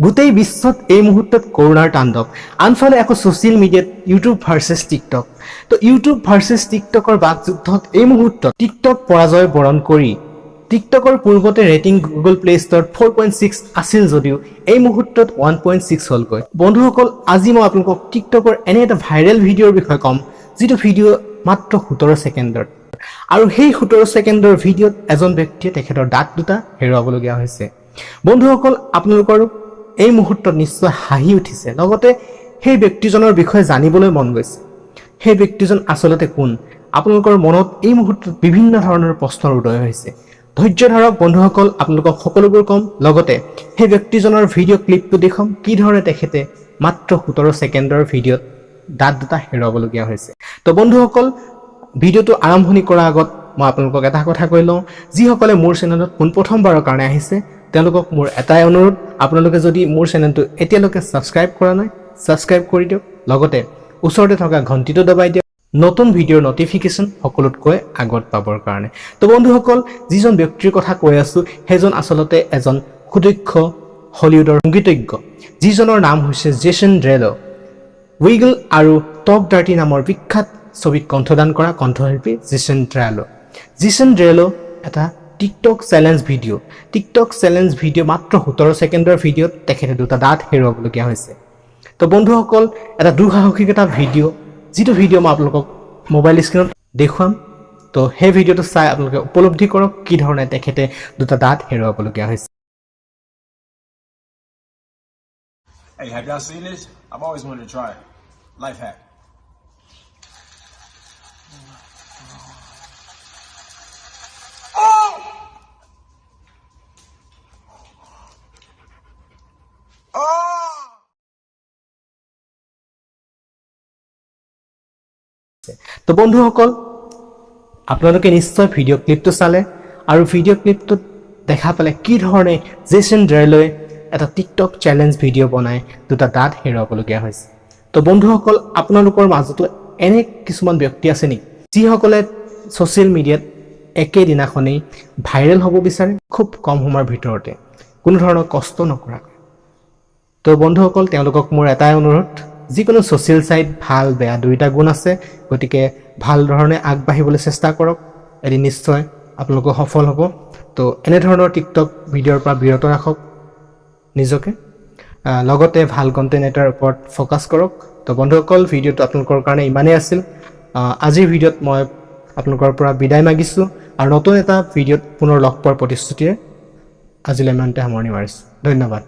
গোটেই বিশ্বত এই মুহূৰ্তত কৰোনাৰ তাণ্ডৱ আনফালে আকৌ ছ'চিয়েল মিডিয়াত ইউটিউব ভাৰ্চেছ টিকটক তো ইউটিউব ভাৰ্চেছ টিকটকৰ বাকযুদ্ধত এই মুহূৰ্তত টিকটক পৰাজয় বৰণ কৰি টিকটকৰ পূৰ্বতে ৰেটিং গুগল প্লে ষ্টৰত 4.6 আছিল যদিও এই মুহূৰ্তত 1.6 হ'লগৈ বন্ধুসকল আজি মই আপোনালোকক টিকটকৰ এনে এটা ভাইৰেল ভিডিঅ'ৰ বিষয়ে ক'ম যিটো ভিডিঅ' মাত্ৰ 17 ছেকেণ্ডৰ আৰু সেই 17 ছেকেণ্ডৰ ভিডিঅ'ত এজন ব্যক্তিয়ে তেখেতৰ দাঁত দুটা হেৰুৱাবলগীয়া হৈছে বন্ধুসকল আপোনালোকৰ এই মুহূৰ্তত নিশ্চয় হাঁহি উঠিছে লগতে সেই ব্যক্তিজনৰ বিষয়ে জানিবলৈ মন গৈছে সেই ব্যক্তিজন আসলতে কোন আপোনালোকৰ মনত এই মুহূৰ্তত বিভিন্ন ধৰণৰ প্ৰশ্নৰ উদয় হৈছে ধৈৰ্য ধৰক বন্ধুসকল আপোনালোকক সকলোবোৰ কম লগতে সেই ব্যক্তিজনৰ ভিডিঅ' ক্লিপটো দেখম কি ধৰণে তেখেতে মাত্ৰ 17 ছেকেণ্ডৰ ভিডিঅ'ত দাঁত দুটা হেৰুৱাবলগীয়া হৈছে তো বন্ধুসকল ভিডিঅ'টো আৰম্ভণি কৰাৰ আগত মই আপোনালোকক এটা কথা কৈ লওঁ যিসকলে মোৰ চেনেলত পোনপ্ৰথমবাৰৰ কাৰণে আহিছে তেওঁলোকক মোৰ এটাই অনুৰোধ আপোনালোকে যদি মোৰ চেনেলটো এতিয়ালৈকে সাবস্ক্ৰাইব কৰা নাই সাবস্ক্ৰাইব কৰি দিয়ক লগতে ওচৰতে থকা ঘণ্টিটো দবাই দিয়ক নতুন ভিডিঅ'ৰ নটিফিকেশ্যন সকলোতকৈ আগত পাবৰ কাৰণে তো বন্ধুসকল যিজন ব্যক্তিৰ কথা কৈ আছো সেইজন আসলতে এজন সুদক্ষ হলিউডৰ সংগীতজ্ঞ যিজনৰ নাম হৈছে জেছন ড্ৰেলো উইগল আৰু টক ডাৰ্টি নামৰ বিখ্যাত ছবিত কণ্ঠদান কৰা কণ্ঠশিল্পী জেছন ড্ৰেলো এটা টিকটক চ্যালেঞ্জ ভিডিঅ' মাত্ৰ 17 ছেকেণ্ডৰ ভিডিঅ'ত তেখেতে দুটা দাঁত হেৰুৱাবলগীয়া হৈছে তো বন্ধুসকল এটা দুঃসাহসিক এটা ভিডিঅ' যিটো ভিডিঅ' মই আপোনালোকক মোবাইল স্ক্ৰীনত দেখুৱাম তো সেই ভিডিঅ'টো চাই আপোনালোকে উপলব্ধি কৰক কি ধৰণে তেখেতে দুটা দাঁত হেৰুৱাবলগীয়া হৈছে Hey, have y'all seen this? I've always wanted to try it. Life hack. তো বন্ধুসকল আপোনালোকে নিশ্চয় ভিডিঅ' ক্লিপটো চালে আৰু ভিডিঅ' ক্লিপটোত দেখা পালে কি ধৰণে জেছন ড্ৰেলোৱে এটা টিকটক চ্যালেঞ্জ ভিডিঅ' বনাই দুটা দাঁত হেৰুৱাবলগীয়া হৈছে তো বন্ধুসকল আপোনালোকৰ মাজতো এনে কিছুমান ব্যক্তি আছে নেকি যিসকলে ছ'চিয়েল মিডিয়াত একেদিনাখনেই ভাইৰেল হ'ব বিচাৰে খুব কম সময়ৰ ভিতৰতে কোনো ধৰণৰ কষ্ট নকৰাকৈ তো বন্ধুসকল তেওঁলোকক মোৰ এটাই অনুৰোধ যিকোনো ছ'চিয়েল সাইট ভাল বেয়া দুইটা গুণ আছে গতিকে ভাল ধৰণে আগবাঢ়িবলৈ চেষ্টা কৰক এদিন নিশ্চয় আপোনালোক সফল হ'ব তো এনে ধৰণৰ টিকটক ভিডিঅ'ৰ পৰা বিৰত ৰাখক নিজকে লগতে ভাল কন্টেন্ট এটাৰ ওপৰত ফোকাস কৰক তো বন্ধুসকল ভিডিঅ'টো আপোনালোকৰ কাৰণে ইমানেই আছিল আজিৰ ভিডিঅ'ত মই আপোনালোকৰ পৰা বিদায় মাগিছোঁ আৰু নতুন এটা ভিডিঅ'ত পুনৰ লগ পোৱাৰ প্ৰতিশ্ৰুতিৰে আজিলৈ ইমানতে সামৰণি মাৰিছোঁ ধন্যবাদ